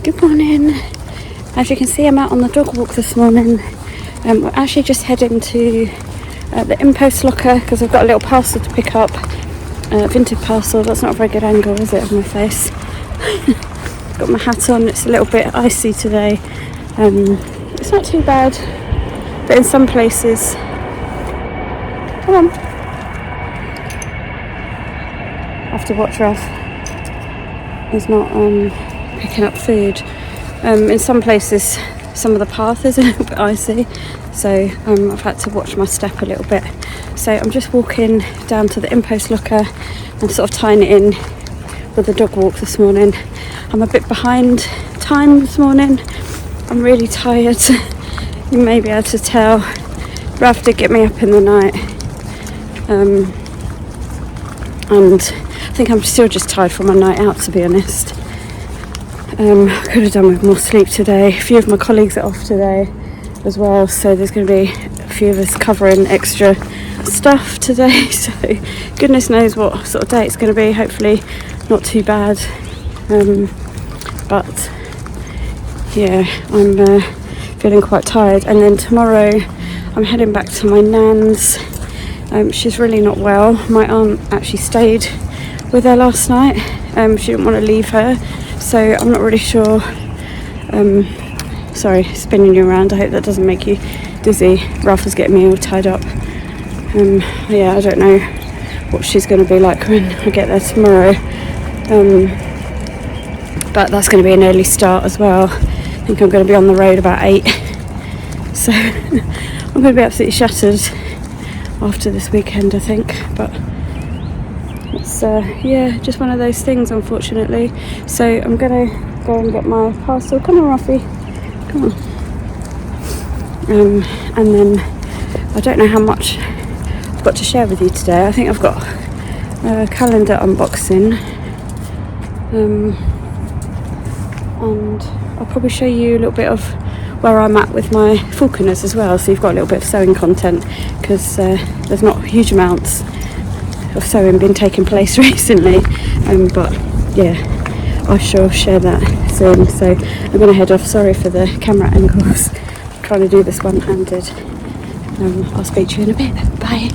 Good morning. As you can see, I'm out on the dog walk this morning. We're actually just heading to the impost locker because I've got a little parcel to pick up. Vintage parcel. That's not a very good angle, is it, of my face? Got my hat on. It's a little bit icy today. It's not too bad, but in some places... Come on. I have to watch Ralph. He's not picking up food. In some places, some of the path is a little bit icy, so I've had to watch my step a little bit. So I'm just walking down to the impost locker and sort of tying it in with the dog walk this morning. I'm a bit behind time this morning. I'm really tired. You may be able to tell. Ralph did get me up in the night, and I think I'm still just tired from my night out, to be honest. I could have done with more sleep today. A few of my colleagues are off today as well, so there's going to be a few of us covering extra stuff today, so goodness knows what sort of day it's going to be. Hopefully not too bad, but yeah, I'm feeling quite tired. And then tomorrow I'm heading back to my nan's. She's really not well. My aunt actually stayed with her last night. She didn't want to leave her, so I'm not really sure. Sorry, spinning you around. I hope that doesn't make you dizzy. Ralph is getting me all tied up. Yeah, I don't know what she's going to be like when I get there tomorrow. But that's going to be an early start as well. I think I'm going to be on the road about 8. So I'm going to be absolutely shattered after this weekend, I think. But it's yeah, just one of those things, unfortunately. So I'm going to go and get my parcel. Come on, Ruffy. Come on. And then I don't know how much I've got to share with you today. I think I've got a calendar unboxing. And I'll probably show you a little bit of where I'm at with my falconers as well, so you've got a little bit of sewing content, because there's not huge amounts of sewing been taking place recently, but yeah, I shall share that soon. So I'm going to head off. Sorry for the camera angles. I'm trying to do this one-handed. I'll speak to you in a bit. Bye.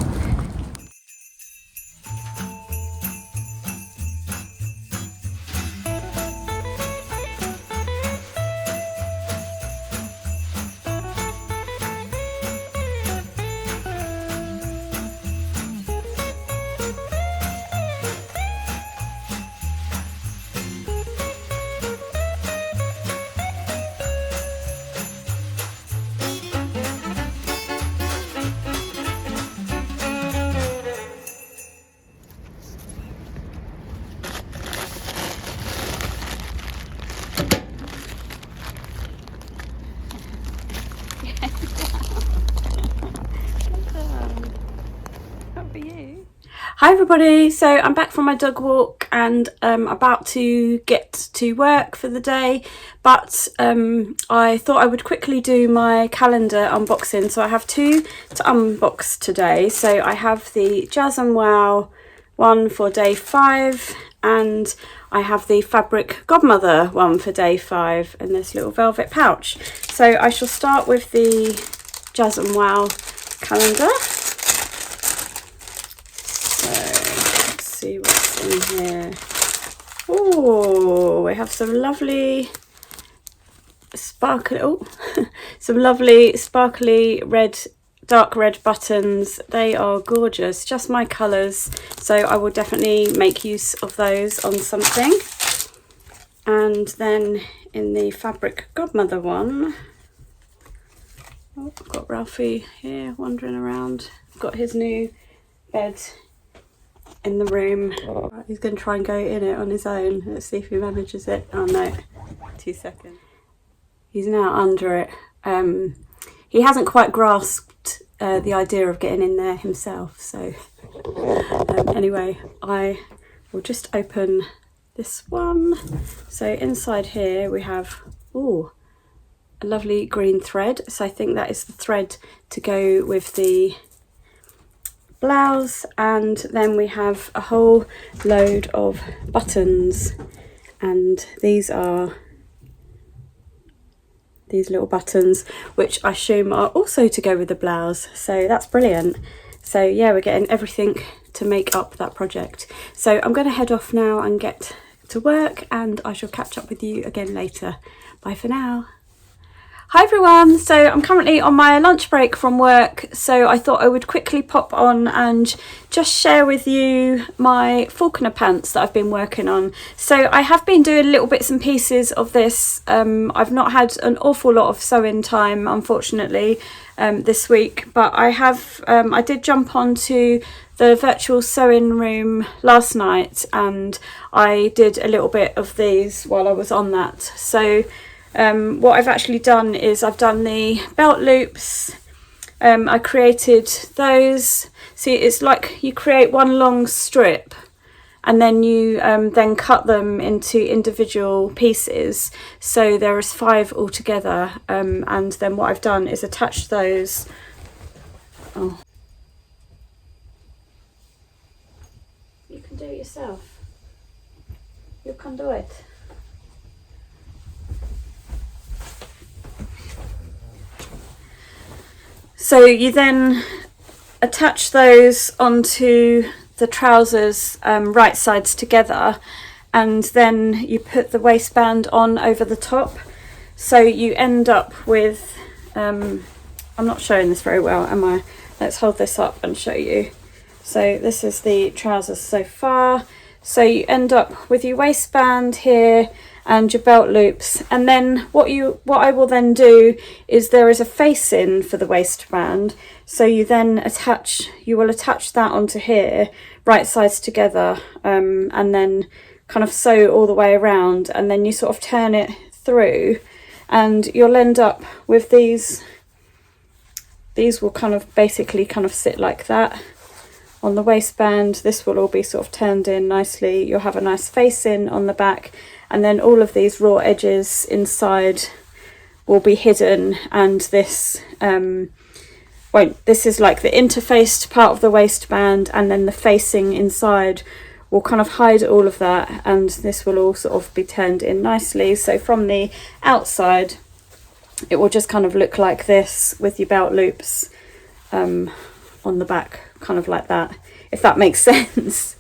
Hi everybody, so I'm back from my dog walk and about to get to work for the day, but I thought I would quickly do my calendar unboxing. So I have 2 to unbox today. So I have the Jazz and Wow one for day 5, and I have the Fabric Godmother one for day 5 in this little velvet pouch. So I shall start with the Jazz and Wow calendar. See what's in here. Oh, we have some lovely some lovely sparkly red, dark red buttons. They are gorgeous, just my colours, so I will definitely make use of those on something. And then in the Fabric Godmother one, oh, I've got Ralphie here wandering around. I've got his new bed in the room. He's going to try and go in it on his own. Let's see if he manages it. Oh no, 2 seconds. He's now under it. He hasn't quite grasped the idea of getting in there himself, so anyway, I will just open this one. So inside here we have a lovely green thread, so I think that is the thread to go with the blouse, and then we have a whole load of buttons, and these are these little buttons, which I assume are also to go with the blouse, so that's brilliant. So yeah, we're getting everything to make up that project. So I'm going to head off now and get to work, and I shall catch up with you again later. Bye for now. Hi everyone, so I'm currently on my lunch break from work, so I thought I would quickly pop on and just share with you my falconer pants that I've been working on. So I have been doing little bits and pieces of this. I've not had an awful lot of sewing time, unfortunately, this week, but I did jump onto the virtual sewing room last night, and I did a little bit of these while I was on that. So what I've actually done is I've done the belt loops. I created those. See, it's like you create one long strip and then you then cut them into individual pieces. So there is 5 altogether, and then what I've done is attach those. Oh, you can do it yourself. You can do it. So you then attach those onto the trousers right sides together, and then you put the waistband on over the top. So you end up with, I'm not showing this very well, am I? Let's hold this up and show you. So this is the trousers so far. So you end up with your waistband here and your belt loops, and then what I will then do is there is a facing for the waistband, so you will attach that onto here right sides together, and then kind of sew all the way around, and then you sort of turn it through, and you'll end up with these will kind of basically kind of sit like that on the waistband. This will all be sort of turned in nicely. You'll have a nice facing on the back, and then all of these raw edges inside will be hidden, and this this is like the interfaced part of the waistband, and then the facing inside will kind of hide all of that, and this will all sort of be turned in nicely. So from the outside it will just kind of look like this with your belt loops on the back, kind of like that, if that makes sense.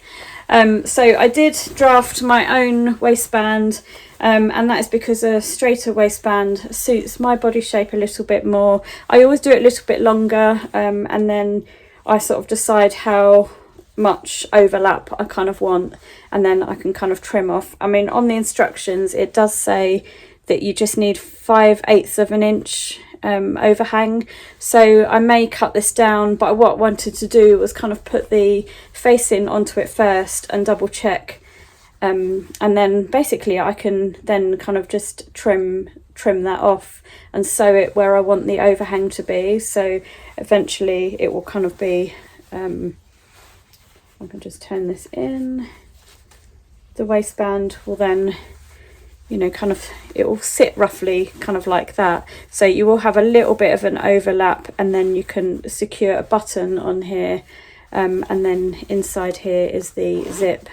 So I did draft my own waistband, and that is because a straighter waistband suits my body shape a little bit more. I always do it a little bit longer, and then I sort of decide how much overlap I kind of want, and then I can kind of trim off. I mean, on the instructions it does say that you just need 5/8 of an inch overhang, so I may cut this down, but what I wanted to do was kind of put the facing onto it first and double check, and then basically I can then kind of just trim that off and sew it where I want the overhang to be. So eventually it will kind of be, I can just turn this in, the waistband will then, you know, kind of, it will sit roughly kind of like that. So you will have a little bit of an overlap, and then you can secure a button on here, and then inside here is the zip.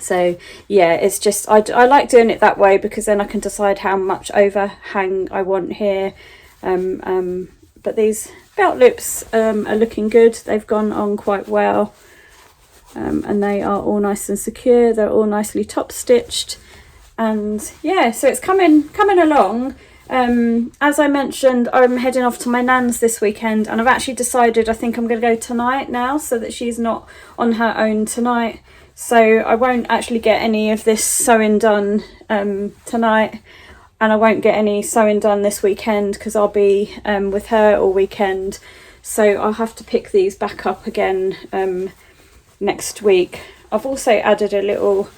So yeah, it's just, I like doing it that way because then I can decide how much overhang I want here. But these belt loops are looking good. They've gone on quite well, and they are all nice and secure. They're all nicely top stitched. And yeah, so it's coming along. As I mentioned, I'm heading off to my nan's this weekend, and I've actually decided I think I'm going to go tonight now, so that she's not on her own tonight. So I won't actually get any of this sewing done tonight, and I won't get any sewing done this weekend because I'll be with her all weekend. So I'll have to pick these back up again next week. I've also added a little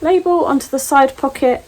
label onto the side pocket,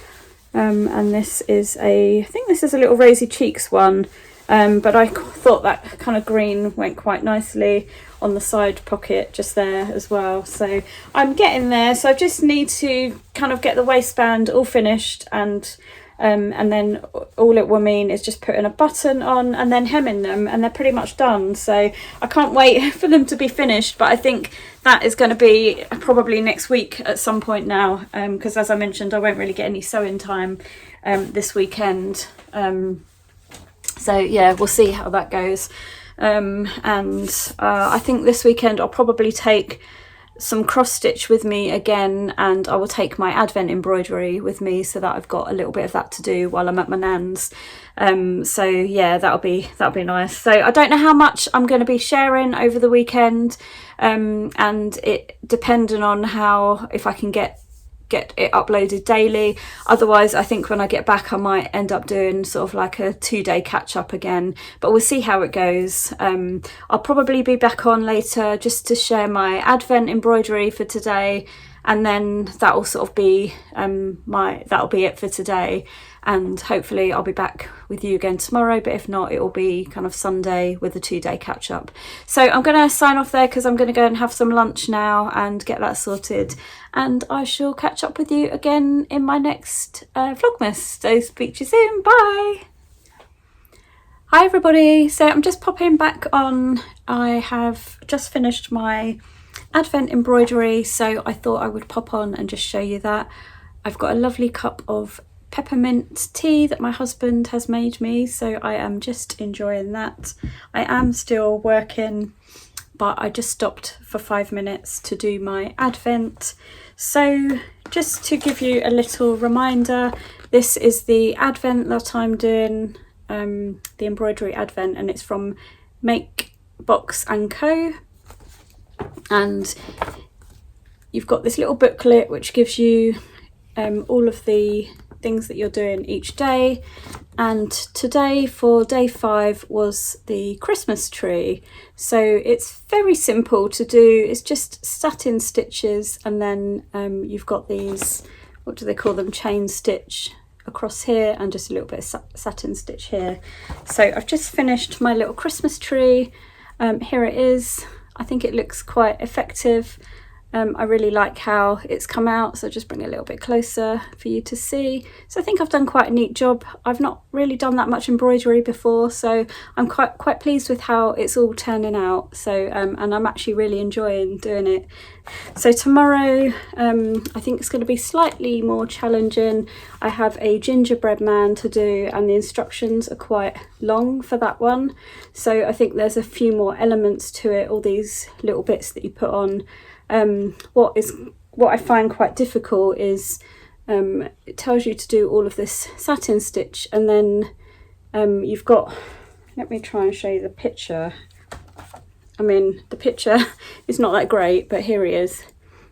and this is I think this is a little rosy cheeks one, but I thought that kind of green went quite nicely on the side pocket just there as well. So I'm getting there, so I just need to kind of get the waistband all finished, and then all it will mean is just putting a button on and then hemming them, and they're pretty much done. So I can't wait for them to be finished, but I think that is going to be probably next week at some point now, because as I mentioned, I won't really get any sewing time this weekend. So yeah, we'll see how that goes. I think this weekend I'll probably take some cross stitch with me again, and I will take my Advent embroidery with me so that I've got a little bit of that to do while I'm at my nan's. So yeah, that'll be nice. So I don't know how much I'm going to be sharing over the weekend, and it depending on if I can get it uploaded daily. Otherwise, I think when I get back I might end up doing sort of like a 2-day catch up again, but we'll see how it goes. I'll probably be back on later just to share my Advent embroidery for today, and then that will sort of be that'll be it for today, and hopefully I'll be back with you again tomorrow, but if not, it will be kind of Sunday with a 2-day catch up. So I'm going to sign off there because I'm going to go and have some lunch now and get that sorted, and I shall catch up with you again in my next Vlogmas. So speak to you soon. Bye. Hi everybody, so I'm just popping back on. I have just finished my Advent embroidery, so I thought I would pop on and just show you that. I've got a lovely cup of peppermint tea that my husband has made me, so I am just enjoying that. I am still working, but I just stopped for 5 minutes to do my Advent. So just to give you a little reminder, this is the Advent that I'm doing, the embroidery Advent, and it's from Make Box and Co. And you've got this little booklet which gives you all of the things that you're doing each day, and today for day 5 was the Christmas tree. So it's very simple to do. It's just satin stitches, and then you've got these, what do they call them, chain stitch across here, and just a little bit of satin stitch here. So I've just finished my little Christmas tree. Here it is. I think it looks quite effective. I really like how it's come out, so I'll just bring it a little bit closer for you to see. So I think I've done quite a neat job. I've not really done that much embroidery before, so I'm quite pleased with how it's all turning out. So and I'm actually really enjoying doing it. So tomorrow I think it's going to be slightly more challenging. I have a gingerbread man to do, and the instructions are quite long for that one. So I think there's a few more elements to it, all these little bits that you put on. What I find quite difficult is it tells you to do all of this satin stitch, and then you've got, let me try and show you the picture. I mean, the picture is not that great, but here he is.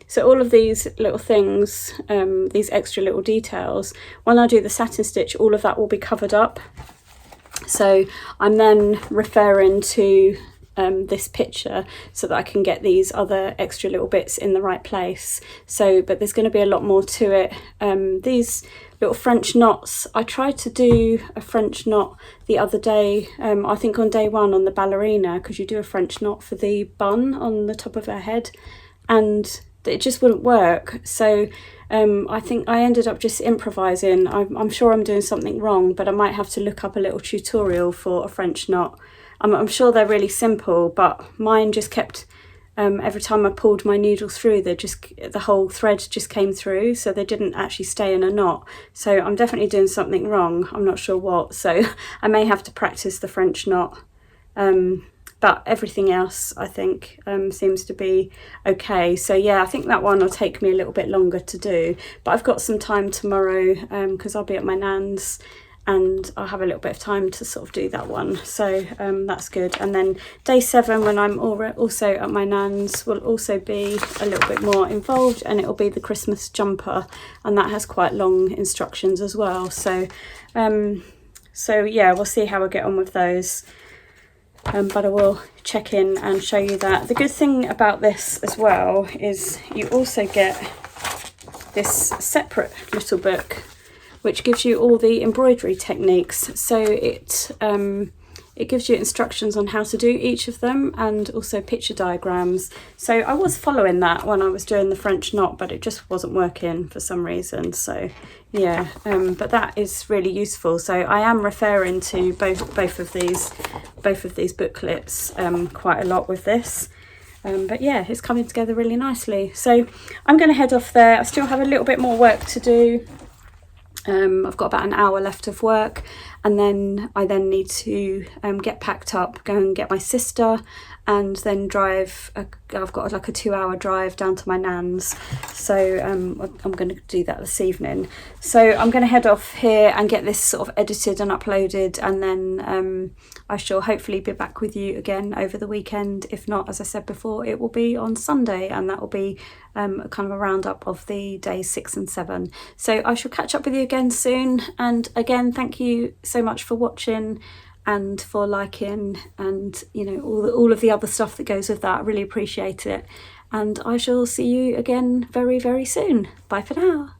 So all of these little things, these extra little details, when I do the satin stitch, all of that will be covered up. So I'm then referring to this picture so that I can get these other extra little bits in the right place. So, but there's going to be a lot more to it. These little French knots, I tried to do a French knot the other day, I think on day 1 on the ballerina, because you do a French knot for the bun on the top of her head, and it just wouldn't work. So I think I ended up just improvising. I'm sure I'm doing something wrong, but I might have to look up a little tutorial for a French knot. I'm sure they're really simple, but mine just kept, every time I pulled my needle through, the whole thread just came through, so they didn't actually stay in a knot. So I'm definitely doing something wrong. I'm not sure what, so I may have to practice the French knot. But everything else I think seems to be okay. So yeah, I think that one will take me a little bit longer to do, but I've got some time tomorrow because I'll be at my nan's, and I'll have a little bit of time to sort of do that one. So that's good. And then day 7, when I'm also at my nan's, will also be a little bit more involved, and it'll be the Christmas jumper, and that has quite long instructions as well. So yeah, we'll see how I get on with those. But I will check in and show you that. The good thing about this as well is you also get this separate little book which gives you all the embroidery techniques. So it gives you instructions on how to do each of them, and also picture diagrams. So I was following that when I was doing the French knot, but it just wasn't working for some reason. So yeah, but that is really useful. So I am referring to both of these booklets quite a lot with this. But yeah, it's coming together really nicely. So I'm going to head off there. I still have a little bit more work to do. I've got about an hour left of work, and then I need to get packed up, go and get my sister, and then drive. I've got like a 2-hour drive down to my nan's, so I'm going to do that this evening. So I'm going to head off here and get this sort of edited and uploaded, and then I shall hopefully be back with you again over the weekend. If not, as I said before, it will be on Sunday, and that will be kind of a roundup of the days 6 and 7. So I shall catch up with you again soon, and again, thank you so much for watching and for liking, and you know, all of the other stuff that goes with that. I really appreciate it, and I shall see you again very, very soon. Bye for now.